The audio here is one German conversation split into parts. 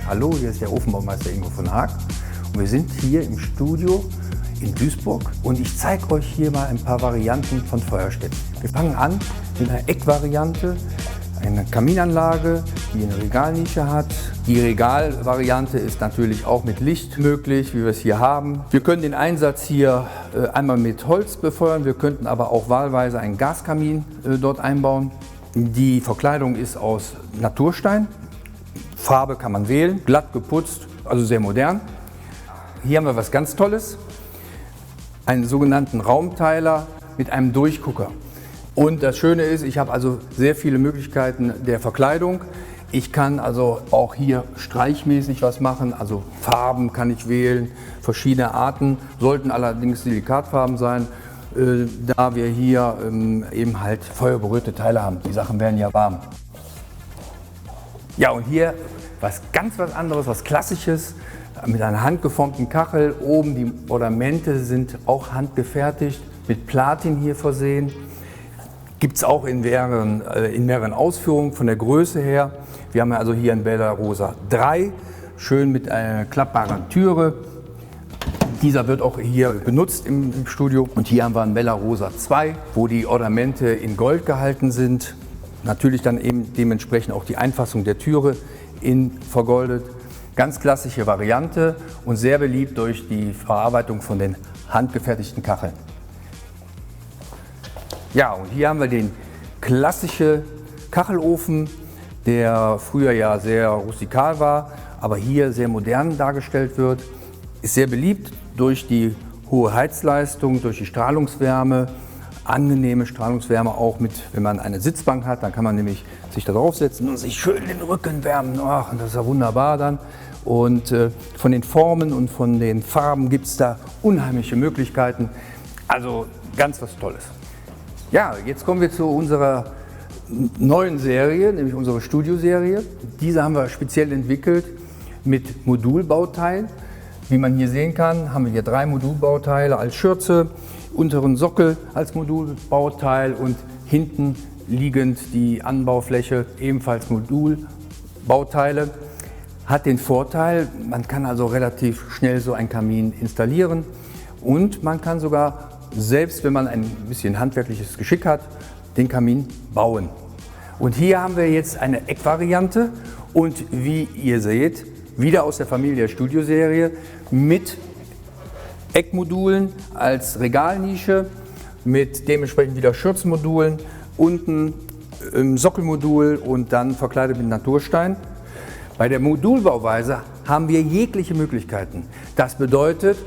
Hallo, hier ist der Ofenbaumeister Ingo von Haag und wir sind hier im Studio in Duisburg und ich zeige euch hier mal ein paar Varianten von Feuerstätten. Wir fangen an mit einer Eckvariante, eine Kaminanlage, die eine Regalnische hat. Die Regalvariante ist natürlich auch mit Licht möglich, wie wir es hier haben. Wir können den Einsatz hier einmal mit Holz befeuern, wir könnten aber auch wahlweise einen Gaskamin dort einbauen. Die Verkleidung ist aus Naturstein. Farbe kann man wählen, glatt geputzt, also sehr modern. Hier haben wir was ganz Tolles, einen sogenannten Raumteiler mit einem Durchgucker. Und das Schöne ist, ich habe also sehr viele Möglichkeiten der Verkleidung. Ich kann also auch hier streichmäßig was machen, also Farben kann ich wählen, verschiedene Arten, sollten allerdings Silikatfarben sein, da wir hier eben halt feuerberührte Teile haben. Die Sachen werden ja warm. Ja, und hier was anderes, was Klassisches, mit einer handgeformten Kachel. Oben die Ornamente sind auch handgefertigt, mit Platin hier versehen. Gibt es auch in mehreren Ausführungen von der Größe her. Wir haben also hier einen Bella Rosa 3, schön mit einer klappbaren Türe. Dieser wird auch hier benutzt im Studio. Und hier haben wir einen Bella Rosa 2, wo die Ornamente in Gold gehalten sind. Natürlich dann eben dementsprechend auch die Einfassung der Türe in vergoldet. Ganz klassische Variante und sehr beliebt durch die Verarbeitung von den handgefertigten Kacheln. Ja, und hier haben wir den klassischen Kachelofen, der früher ja sehr rustikal war, aber hier sehr modern dargestellt wird. Ist sehr beliebt durch die hohe Heizleistung, durch die Strahlungswärme, angenehme Strahlungswärme auch mit, wenn man eine Sitzbank hat, dann kann man nämlich sich da draufsetzen und sich schön den Rücken wärmen. Ach, das ist ja wunderbar dann. Und von den Formen und von den Farben gibt es da unheimliche Möglichkeiten. Also ganz was Tolles. Ja, jetzt kommen wir zu unserer neuen Serie, nämlich unsere Studioserie. Diese haben wir speziell entwickelt mit Modulbauteilen. Wie man hier sehen kann, haben wir hier 3 Modulbauteile als Schürze, unteren Sockel als Modulbauteil und hinten liegend die Anbaufläche, ebenfalls Modulbauteile. Hat den Vorteil, man kann also relativ schnell so einen Kamin installieren und man kann sogar, selbst wenn man ein bisschen handwerkliches Geschick hat, den Kamin bauen. Und hier haben wir jetzt eine Eckvariante und wie ihr seht, wieder aus der Familie der Studioserie mit Eckmodulen als Regalnische, mit dementsprechend wieder Schürzenmodulen, unten Sockelmodul und dann verkleidet mit Naturstein. Bei der Modulbauweise haben wir jegliche Möglichkeiten. Das bedeutet,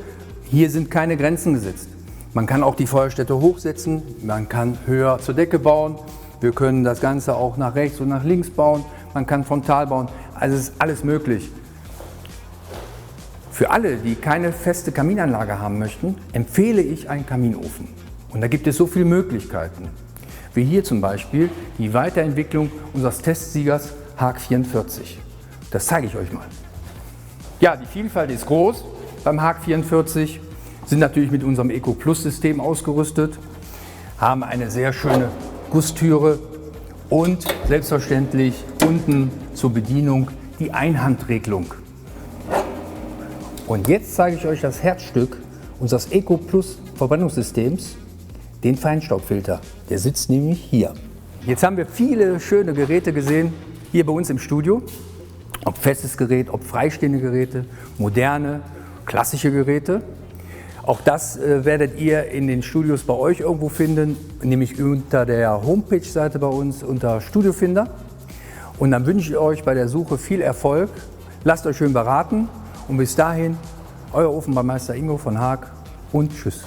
hier sind keine Grenzen gesetzt. Man kann auch die Feuerstätte hochsetzen, man kann höher zur Decke bauen, wir können das Ganze auch nach rechts und nach links bauen, man kann frontal bauen, also es ist alles möglich. Für alle, die keine feste Kaminanlage haben möchten, empfehle ich einen Kaminofen. Und da gibt es so viele Möglichkeiten, wie hier zum Beispiel die Weiterentwicklung unseres Testsiegers Haag 44. Das zeige ich euch mal. Ja, die Vielfalt ist groß beim Haag 44. Sind natürlich mit unserem Eco-Plus-System ausgerüstet, haben eine sehr schöne Gusstüre und selbstverständlich unten zur Bedienung die Einhandregelung. Und jetzt zeige ich euch das Herzstück unseres Eco-Plus-Verbrennungssystems, den Feinstaubfilter. Der sitzt nämlich hier. Jetzt haben wir viele schöne Geräte gesehen, hier bei uns im Studio. Ob festes Gerät, ob freistehende Geräte, moderne, klassische Geräte. Auch das werdet ihr in den Studios bei euch irgendwo finden, nämlich unter der Homepage-Seite bei uns, unter Studiofinder. Und dann wünsche ich euch bei der Suche viel Erfolg. Lasst euch schön beraten und bis dahin, euer Ofenbaumeister Ingo von Haag und tschüss.